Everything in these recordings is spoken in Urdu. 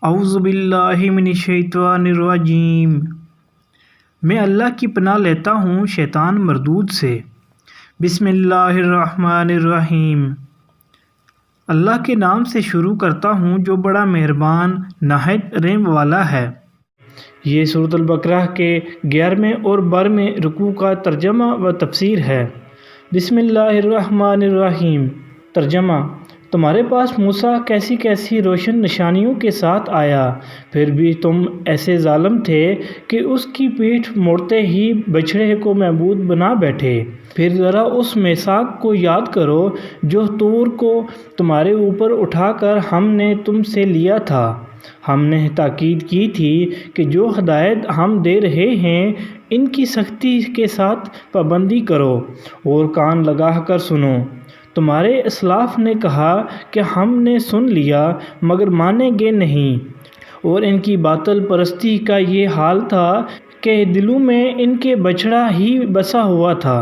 اعوذ باللہ من الشیطان الرجیم۔ میں اللہ کی پناہ لیتا ہوں شیطان مردود سے۔ بسم اللہ الرحمن الرحیم۔ اللہ کے نام سے شروع کرتا ہوں جو بڑا مہربان نہایت رحم والا ہے۔ یہ سورۃ البقرہ کے 11ویں اور 12ویں رکوع کا ترجمہ و تفسیر ہے۔ بسم اللہ الرحمن الرحیم۔ ترجمہ: تمہارے پاس موسیٰ کیسی کیسی روشن نشانیوں کے ساتھ آیا، پھر بھی تم ایسے ظالم تھے کہ اس کی پیٹھ موڑتے ہی بچھڑے کو معبود بنا بیٹھے۔ پھر ذرا اس میثاق کو یاد کرو جو طور کو تمہارے اوپر اٹھا کر ہم نے تم سے لیا تھا۔ ہم نے تاکید کی تھی کہ جو ہدایت ہم دے رہے ہیں ان کی سختی کے ساتھ پابندی کرو اور کان لگا کر سنو۔ تمہارے اسلاف نے کہا کہ ہم نے سن لیا مگر مانیں گے نہیں، اور ان کی باطل پرستی کا یہ حال تھا کہ دلوں میں ان کے بچھڑا ہی بسا ہوا تھا۔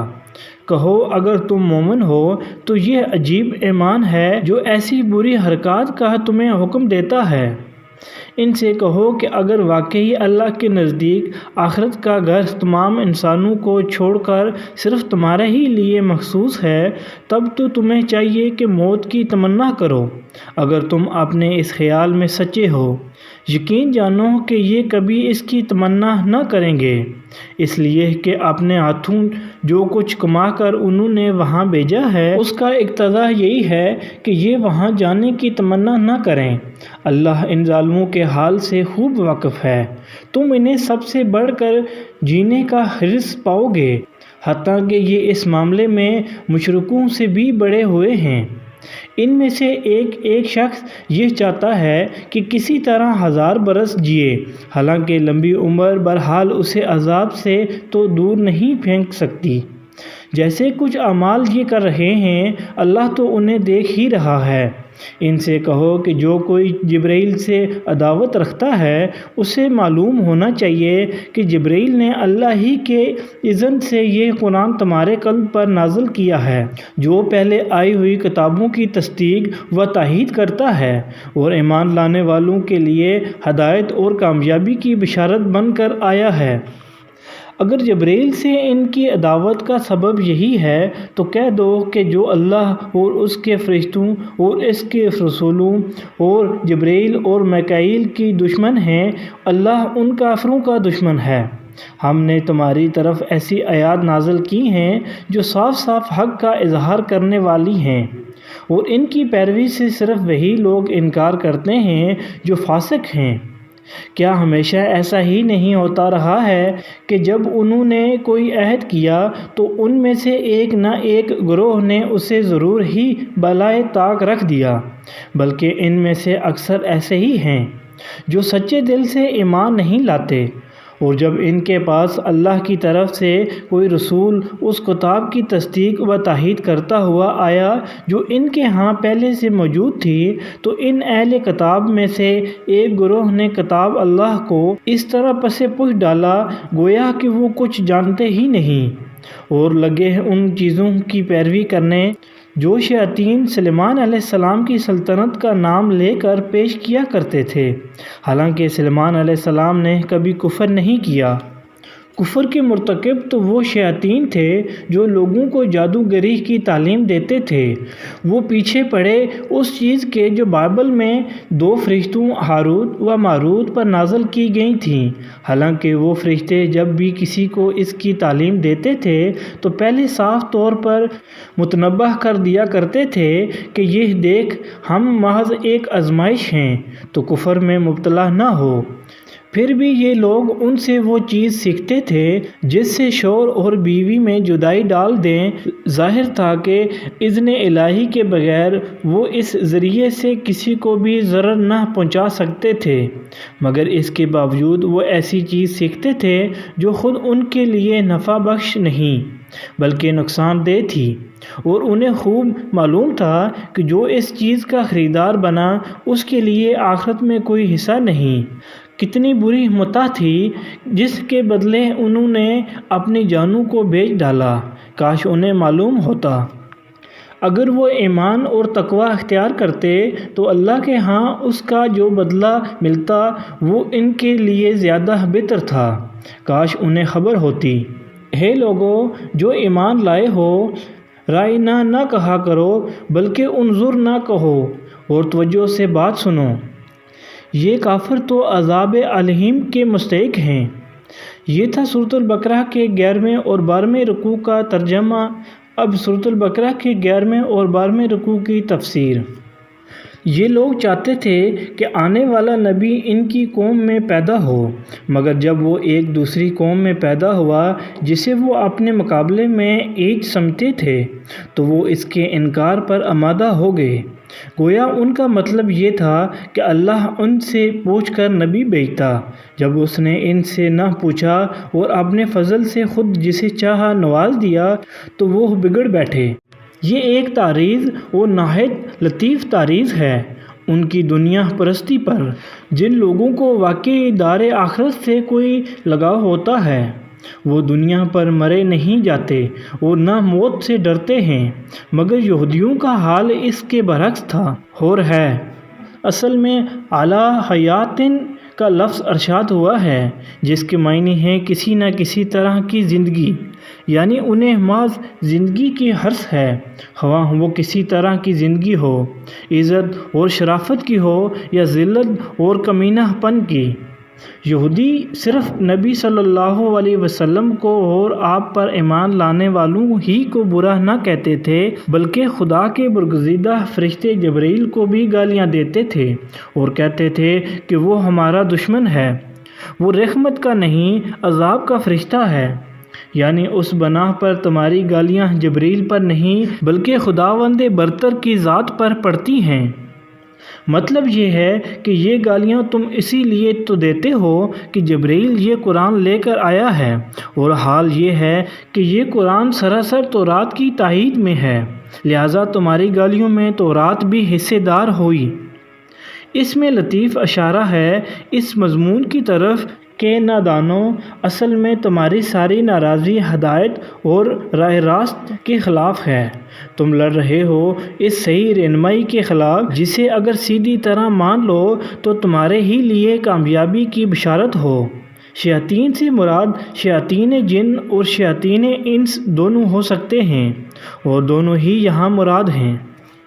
کہو اگر تم مومن ہو تو یہ عجیب ایمان ہے جو ایسی بری حرکات کا تمہیں حکم دیتا ہے۔ ان سے کہو کہ اگر واقعی اللہ کے نزدیک آخرت کا گھر تمام انسانوں کو چھوڑ کر صرف تمہارے ہی لیے مخصوص ہے، تب تو تمہیں چاہیے کہ موت کی تمنا کرو اگر تم اپنے اس خیال میں سچے ہو۔ یقین جانو کہ یہ کبھی اس کی تمنا نہ کریں گے، اس لیے کہ اپنے ہاتھوں جو کچھ کما کر انہوں نے وہاں بھیجا ہے اس کا اقتضا یہی ہے کہ یہ وہاں جانے کی تمنا نہ کریں۔ اللہ ان ظالموں کے حال سے خوب واقف ہے۔ تم انہیں سب سے بڑھ کر جینے کا حرص پاؤ گے، حتیٰ کہ یہ اس معاملے میں مشرکوں سے بھی بڑے ہوئے ہیں۔ ان میں سے ایک شخص یہ چاہتا ہے کہ کسی طرح 1000 برس جیے، حالانکہ لمبی عمر بہرحال اسے عذاب سے تو دور نہیں پھینک سکتی۔ جیسے کچھ اعمال یہ کر رہے ہیں اللہ تو انہیں دیکھ ہی رہا ہے۔ ان سے کہو کہ جو کوئی جبرائیل سے عداوت رکھتا ہے اسے معلوم ہونا چاہیے کہ جبرائیل نے اللہ ہی کے اذن سے یہ قرآن تمہارے قلب پر نازل کیا ہے، جو پہلے آئی ہوئی کتابوں کی تصدیق و تائید کرتا ہے اور ایمان لانے والوں کے لیے ہدایت اور کامیابی کی بشارت بن کر آیا ہے۔ اگر جبرائیل سے ان کی عداوت کا سبب یہی ہے تو کہہ دو کہ جو اللہ اور اس کے فرشتوں اور اس کے رسولوں اور جبرائیل اور میکائیل کی دشمن ہیں، اللہ ان کافروں کا دشمن ہے۔ ہم نے تمہاری طرف ایسی آیات نازل کی ہیں جو صاف صاف حق کا اظہار کرنے والی ہیں، اور ان کی پیروی سے صرف وہی لوگ انکار کرتے ہیں جو فاسق ہیں۔ کیا ہمیشہ ایسا ہی نہیں ہوتا رہا ہے کہ جب انہوں نے کوئی عہد کیا تو ان میں سے ایک نہ ایک گروہ نے اسے ضرور ہی بالائے طاق رکھ دیا، بلکہ ان میں سے اکثر ایسے ہی ہیں جو سچے دل سے ایمان نہیں لاتے، اور جب ان کے پاس اللہ کی طرف سے کوئی رسول اس کتاب کی تصدیق و تائید کرتا ہوا آیا جو ان کے ہاں پہلے سے موجود تھی، تو ان اہل کتاب میں سے ایک گروہ نے کتاب اللہ کو اس طرح پس پش ڈالا گویا کہ وہ کچھ جانتے ہی نہیں، اور لگے ان چیزوں کی پیروی کرنے جو شیاطین سلیمان علیہ السلام کی سلطنت کا نام لے کر پیش کیا کرتے تھے، حالانکہ سلیمان علیہ السلام نے کبھی کفر نہیں کیا۔ کفر کے مرتکب تو وہ شیاطین تھے جو لوگوں کو جادوگری کی تعلیم دیتے تھے۔ وہ پیچھے پڑے اس چیز کے جو بائبل میں 2 فرشتوں ہاروت و ماروت پر نازل کی گئی تھیں، حالانکہ وہ فرشتے جب بھی کسی کو اس کی تعلیم دیتے تھے تو پہلے صاف طور پر متنبہ کر دیا کرتے تھے کہ یہ دیکھ ہم محض ایک آزمائش ہیں تو کفر میں مبتلا نہ ہو۔ پھر بھی یہ لوگ ان سے وہ چیز سیکھتے تھے جس سے شوہر اور بیوی میں جدائی ڈال دیں۔ ظاہر تھا کہ اذن الہی کے بغیر وہ اس ذریعے سے کسی کو بھی ضرر نہ پہنچا سکتے تھے، مگر اس کے باوجود وہ ایسی چیز سیکھتے تھے جو خود ان کے لیے نفع بخش نہیں بلکہ نقصان دہ تھی، اور انہیں خوب معلوم تھا کہ جو اس چیز کا خریدار بنا اس کے لیے آخرت میں کوئی حصہ نہیں۔ کتنی بری متاع تھی جس کے بدلے انہوں نے اپنی جانوں کو بیچ ڈالا، کاش انہیں معلوم ہوتا۔ اگر وہ ایمان اور تقوی اختیار کرتے تو اللہ کے ہاں اس کا جو بدلہ ملتا وہ ان کے لیے زیادہ بہتر تھا، کاش انہیں خبر ہوتی۔ ہے لوگو جو ایمان لائے ہو، رائنا نہ کہا کرو بلکہ انظر نہ کہو اور توجہ سے بات سنو۔ یہ کافر تو عذاب الیم کے مستحق ہیں۔ یہ تھا سورۃ البقرہ کے 11ویں اور 12ویں رکوع کا ترجمہ۔ اب سورۃ البقرہ کے 11ویں اور 12ویں رکوع کی تفسیر۔ یہ لوگ چاہتے تھے کہ آنے والا نبی ان کی قوم میں پیدا ہو، مگر جب وہ ایک دوسری قوم میں پیدا ہوا جسے وہ اپنے مقابلے میں ایج سمجھتے تھے تو وہ اس کے انکار پر آمادہ ہو گئے۔ گویا ان کا مطلب یہ تھا کہ اللہ ان سے پوچھ کر نبی بھیجتا۔ جب اس نے ان سے نہ پوچھا اور اپنے فضل سے خود جسے چاہا نواز دیا تو وہ بگڑ بیٹھے۔ یہ ایک تعریض اور نہایت لطیف تعریض ہے ان کی دنیا پرستی پر۔ جن لوگوں کو واقعی دار آخرت سے کوئی لگاؤ ہوتا ہے وہ دنیا پر مرے نہیں جاتے اور نہ موت سے ڈرتے ہیں، مگر یہودیوں کا حال اس کے برعکس تھا اور ہے۔ اصل میں اعلیٰ حیاتن کا لفظ ارشاد ہوا ہے جس کے معنی ہے کسی نہ کسی طرح کی زندگی، یعنی انہیں محض زندگی کی حرص ہے، خواہ وہ کسی طرح کی زندگی ہو، عزت اور شرافت کی ہو یا ذلت اور کمینہ پن کی۔ یہودی صرف نبی صلی اللہ علیہ وسلم کو اور آپ پر ایمان لانے والوں ہی کو برا نہ کہتے تھے بلکہ خدا کے برگزیدہ فرشتے جبرائیل کو بھی گالیاں دیتے تھے اور کہتے تھے کہ وہ ہمارا دشمن ہے، وہ رحمت کا نہیں عذاب کا فرشتہ ہے۔ یعنی اس بنا پر تمہاری گالیاں جبرائیل پر نہیں بلکہ خداوند برتر کی ذات پر پڑتی ہیں۔ مطلب یہ ہے کہ یہ گالیاں تم اسی لیے تو دیتے ہو کہ جبرائیل یہ قرآن لے کر آیا ہے، اور حال یہ ہے کہ یہ قرآن سراسر تورات کی تائید میں ہے، لہٰذا تمہاری گالیوں میں تورات بھی حصے دار ہوئی۔ اس میں لطیف اشارہ ہے اس مضمون کی طرف کہ نادانو، اصل میں تمہاری ساری ناراضی ہدایت اور راہ راست کے خلاف ہے۔ تم لڑ رہے ہو اس صحیح رہنمائی کے خلاف جسے اگر سیدھی طرح مان لو تو تمہارے ہی لیے کامیابی کی بشارت ہو۔ شیاطین سے مراد شیاطین جن اور شیاطین انس دونوں ہو سکتے ہیں، اور دونوں ہی یہاں مراد ہیں۔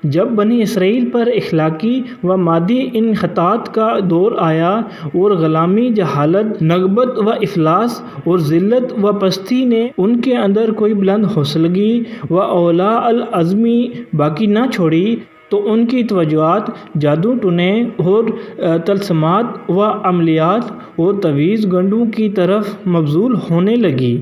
جب بنی اسرائیل پر اخلاقی و مادی انحطاط کا دور آیا اور غلامی، جہالت، نغبت و افلاس اور ذلت و پستی نے ان کے اندر کوئی بلند حوصلگی و اولیاء العزمی باقی نہ چھوڑی تو ان کی توجہات جادو ٹونے اور طلسمات و عملیات اور تعویذ گنڈوں کی طرف مبذول ہونے لگی۔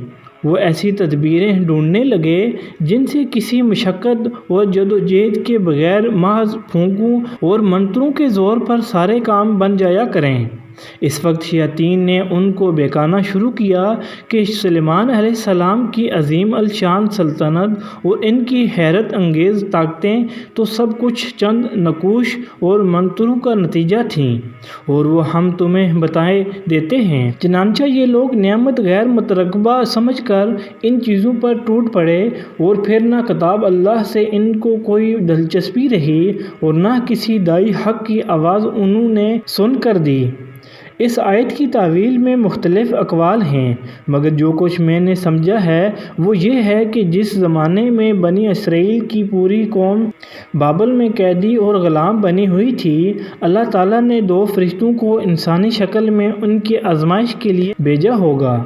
وہ ایسی تدبیریں ڈھونڈنے لگے جن سے کسی مشقت اور جدوجہد کے بغیر محض پھونکوں اور منتروں کے زور پر سارے کام بن جایا کریں۔ اس وقت شیاطین نے ان کو بہکانا شروع کیا کہ سلیمان علیہ السلام کی عظیم الشان سلطنت اور ان کی حیرت انگیز طاقتیں تو سب کچھ چند نقوش اور منتروں کا نتیجہ تھیں، اور وہ ہم تمہیں بتائے دیتے ہیں۔ چنانچہ یہ لوگ نعمت غیر مترقبہ سمجھ کر ان چیزوں پر ٹوٹ پڑے، اور پھر نہ کتاب اللہ سے ان کو کوئی دلچسپی رہی اور نہ کسی داعی حق کی آواز انہوں نے سن کر دی۔ اس آیت کی تعویل میں مختلف اقوال ہیں، مگر جو کچھ میں نے سمجھا ہے وہ یہ ہے کہ جس زمانے میں بنی اسرائیل کی پوری قوم بابل میں قیدی اور غلام بنی ہوئی تھی، اللہ تعالیٰ نے 2 فرشتوں کو انسانی شکل میں ان کی آزمائش کے لیے بھیجا ہوگا۔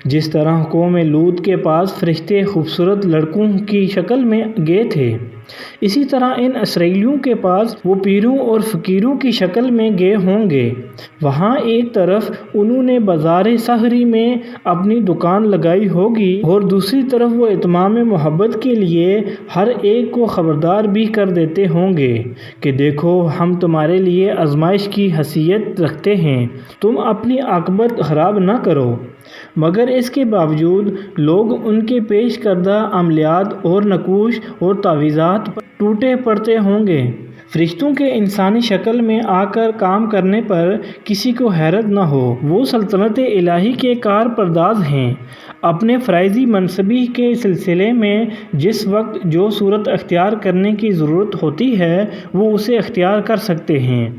جس طرح قوم لوط کے پاس فرشتے خوبصورت لڑکوں کی شکل میں گئے تھے، اسی طرح ان اسرائیلیوں کے پاس وہ پیروں اور فقیروں کی شکل میں گئے ہوں گے۔ وہاں ایک طرف انہوں نے بازار سحری میں اپنی دکان لگائی ہوگی اور دوسری طرف وہ اتمام محبت کے لیے ہر ایک کو خبردار بھی کر دیتے ہوں گے کہ دیکھو ہم تمہارے لیے آزمائش کی حیثیت رکھتے ہیں، تم اپنی عاقبت خراب نہ کرو۔ مگر اس کے باوجود لوگ ان کے پیش کردہ عملیات اور نقوش اور تعویذات پر ٹوٹے پڑتے ہوں گے۔ فرشتوں کے انسانی شکل میں آ کر کام کرنے پر کسی کو حیرت نہ ہو۔ وہ سلطنت الہی کے کار پرداز ہیں۔ اپنے فرائضی منصبی کے سلسلے میں جس وقت جو صورت اختیار کرنے کی ضرورت ہوتی ہے وہ اسے اختیار کر سکتے ہیں۔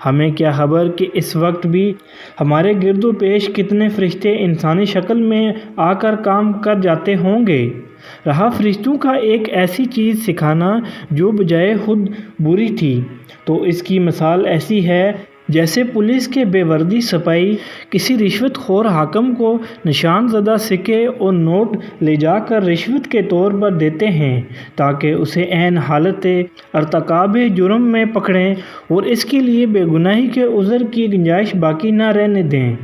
ہمیں کیا خبر کہ اس وقت بھی ہمارے گرد و پیش کتنے فرشتے انسانی شکل میں آ کر کام کر جاتے ہوں گے۔ رہا فرشتوں کا ایک ایسی چیز سکھانا جو بجائے خود بری تھی، تو اس کی مثال ایسی ہے جیسے پولیس کے بے وردی سپاہی کسی رشوت خور حاکم کو نشان زدہ سکے اور نوٹ لے جا کر رشوت کے طور پر دیتے ہیں تاکہ اسے عین حالت ارتکاب جرم میں پکڑیں اور اس کے لیے بے گناہی کے عذر کی گنجائش باقی نہ رہنے دیں۔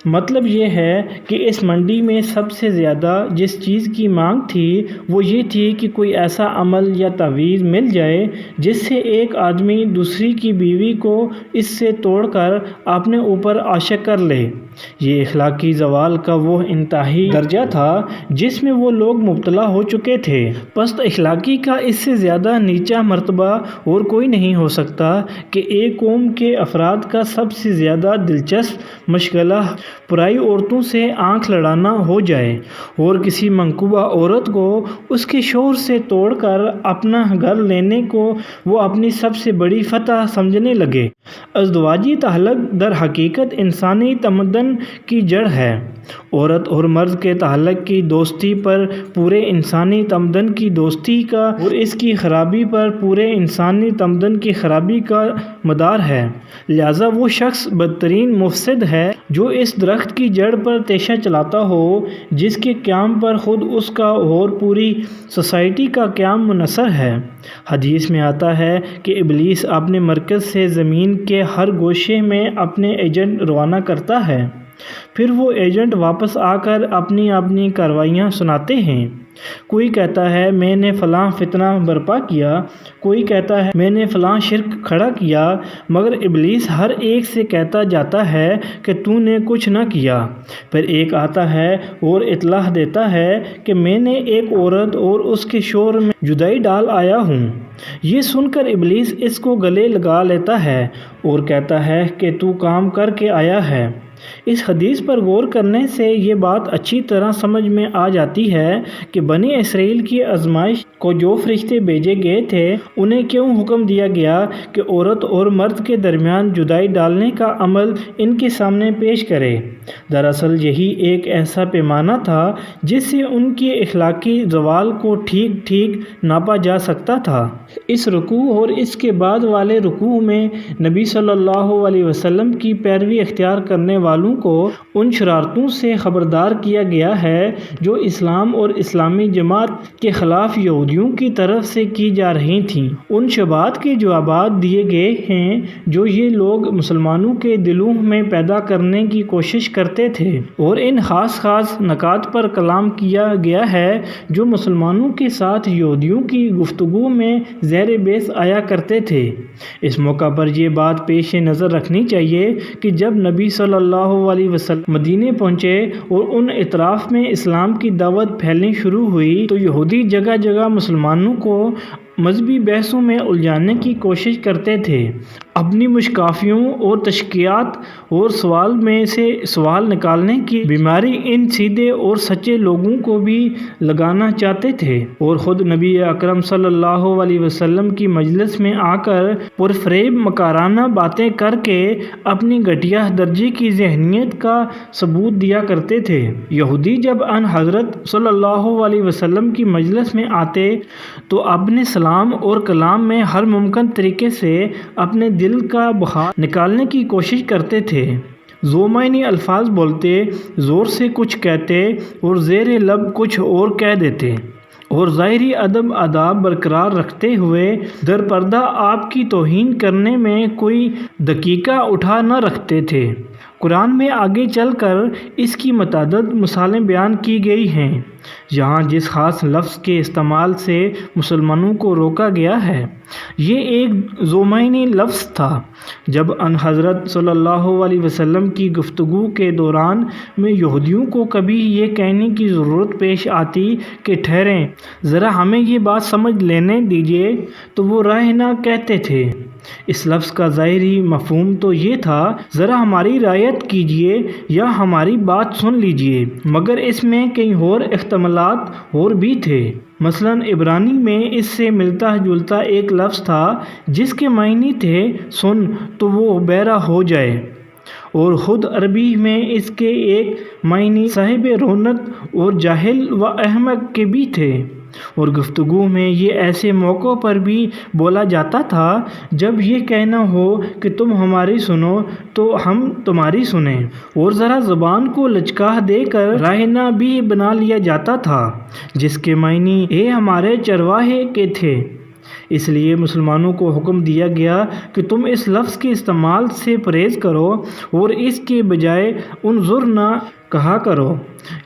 مطلب یہ ہے کہ اس منڈی میں سب سے زیادہ جس چیز کی مانگ تھی وہ یہ تھی کہ کوئی ایسا عمل یا تعویذ مل جائے جس سے ایک آدمی دوسری کی بیوی کو اس سے توڑ کر اپنے اوپر عاشق کر لے۔ یہ اخلاقی زوال کا وہ انتہائی درجہ تھا جس میں وہ لوگ مبتلا ہو چکے تھے۔ پست اخلاقی کا اس سے زیادہ نیچا مرتبہ اور کوئی نہیں ہو سکتا کہ ایک قوم کے افراد کا سب سے زیادہ دلچسپ مشغلہ پرائی عورتوں سے آنکھ لڑانا ہو جائے اور کسی منقوبہ عورت کو اس کے شوہر سے توڑ کر اپنا گھر لینے کو وہ اپنی سب سے بڑی فتح سمجھنے لگے۔ ازدواجی تعلق در حقیقت انسانی تمدن کی جڑ ہے۔ عورت اور مرد کے تعلق کی دوستی پر پورے انسانی تمدن کی دوستی کا اور اس کی خرابی پر پورے انسانی تمدن کی خرابی کا مدار ہے۔ لہذا وہ شخص بدترین مفسد ہے جو اس درخت کی جڑ پر تیشہ چلاتا ہو جس کے قیام پر خود اس کا اور پوری سوسائٹی کا قیام منحصر ہے۔ حدیث میں آتا ہے کہ ابلیس اپنے مرکز سے زمین کے ہر گوشے میں اپنے ایجنٹ روانہ کرتا ہے، پھر وہ ایجنٹ واپس آ کر اپنی کارروائیاں سناتے ہیں۔ کوئی کہتا ہے میں نے فلاں فتنہ برپا کیا، کوئی کہتا ہے میں نے فلاں شرک کھڑا کیا، مگر ابلیس ہر ایک سے کہتا جاتا ہے کہ تو نے کچھ نہ کیا۔ پھر ایک آتا ہے اور اطلاع دیتا ہے کہ میں نے ایک عورت اور اس کے شوہر میں جدائی ڈال آیا ہوں۔ یہ سن کر ابلیس اس کو گلے لگا لیتا ہے اور کہتا ہے کہ تو کام کر کے آیا ہے۔ اس حدیث پر غور کرنے سے یہ بات اچھی طرح سمجھ میں آ جاتی ہے کہ بنی اسرائیل کی آزمائش کو جو فرشتے بھیجے گئے تھے انہیں کیوں حکم دیا گیا کہ عورت اور مرد کے درمیان جدائی ڈالنے کا عمل ان کے سامنے پیش کرے۔ دراصل یہی ایک ایسا پیمانہ تھا جس سے ان کی اخلاقی زوال کو ٹھیک ٹھیک ناپا جا سکتا تھا۔ اس رکوع اور اس کے بعد والے رکوع میں نبی صلی اللہ علیہ وسلم کی پیروی اختیار کرنے والوں کو ان شرارتوں سے خبردار کیا گیا ہے جو اسلام اور اسلامی جماعت کے خلاف یہودیوں کی طرف سے کی جا رہی تھیں۔ ان شبہات کے جوابات دیے گئے ہیں جو یہ لوگ مسلمانوں کے دلوں میں پیدا کرنے کی کوشش کرتے تھے، اور ان خاص نکات پر کلام کیا گیا ہے جو مسلمانوں کے ساتھ یہودیوں کی گفتگو میں زیر بحث آیا کرتے تھے۔ اس موقع پر یہ بات پیش نظر رکھنی چاہیے کہ جب نبی صلی اللہ علیہ وسلم مدینے پہنچے اور ان اطراف میں اسلام کی دعوت پھیلنی شروع ہوئی تو یہودی جگہ جگہ مسلمانوں کو مذہبی بحثوں میں الجھانے کی کوشش کرتے تھے۔ اپنی مشکافیوں اور تشکیات اور سوال میں سے سوال نکالنے کی بیماری ان سیدھے اور سچے لوگوں کو بھی لگانا چاہتے تھے، اور خود نبی اکرم صلی اللہ علیہ وسلم کی مجلس میں آ کر پرفریب مکارانہ باتیں کر کے اپنی گھٹیا درجے کی ذہنیت کا ثبوت دیا کرتے تھے۔ یہودی جب ان حضرت صلی اللہ علیہ وسلم کی مجلس میں آتے تو اپنے سلام اور کلام میں ہر ممکن طریقے سے اپنے دل کا بخار نکالنے کی کوشش کرتے تھے۔ ذو معنی الفاظ بولتے، زور سے کچھ کہتے اور زیر لب کچھ اور کہہ دیتے، اور ظاہری ادب آداب برقرار رکھتے ہوئے در پردہ آپ کی توہین کرنے میں کوئی دقیقہ اٹھا نہ رکھتے تھے۔ قرآن میں آگے چل کر اس کی متعدد مثالیں بیان کی گئی ہیں۔ یہاں جس خاص لفظ کے استعمال سے مسلمانوں کو روکا گیا ہے یہ ایک ذومعنی لفظ تھا۔ جب ان حضرت صلی اللہ علیہ وسلم کی گفتگو کے دوران میں یہودیوں کو کبھی یہ کہنے کی ضرورت پیش آتی کہ ٹھہریں ذرا ہمیں یہ بات سمجھ لینے دیجیے تو وہ رائنا کہتے تھے۔ اس لفظ کا ظاہری مفہوم تو یہ تھا ذرا ہماری رعایت کیجیے یا ہماری بات سن لیجیے، مگر اس میں کئی اور احتمالات اور بھی تھے۔ مثلاً عبرانی میں اس سے ملتا جلتا ایک لفظ تھا جس کے معنی تھے سن تو وہ بہرا ہو جائے، اور خود عربی میں اس کے ایک معنی صاحب رونق اور جاہل و احمق کے بھی تھے، اور گفتگو میں یہ ایسے موقعوں پر بھی بولا جاتا تھا جب یہ کہنا ہو کہ تم ہماری سنو تو ہم تمہاری سنیں، اور ذرا زبان کو لچکا دے کر رائنا بھی بنا لیا جاتا تھا جس کے معنی اے ہمارے چرواہے کے تھے۔ اس لیے مسلمانوں کو حکم دیا گیا کہ تم اس لفظ کے استعمال سے پرہیز کرو اور اس کے بجائے انظر نہ کہا کرو،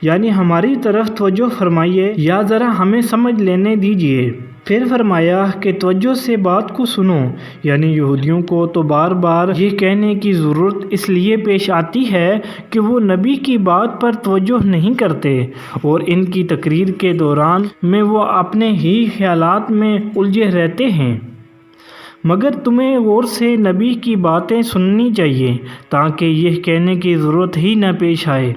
یعنی ہماری طرف توجہ فرمائیے یا ذرا ہمیں سمجھ لینے دیجیے۔ پھر فرمایا کہ توجہ سے بات کو سنو، یعنی یہودیوں کو تو بار بار یہ کہنے کی ضرورت اس لیے پیش آتی ہے کہ وہ نبی کی بات پر توجہ نہیں کرتے اور ان کی تقریر کے دوران میں وہ اپنے ہی خیالات میں الجھے رہتے ہیں، مگر تمہیں غور سے نبی کی باتیں سننی چاہیے تاکہ یہ کہنے کی ضرورت ہی نہ پیش آئے۔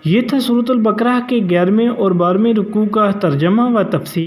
یہ تھا سورۃ البقرہ کے 11ویں اور 12ویں رکوع کا ترجمہ و تفسیر۔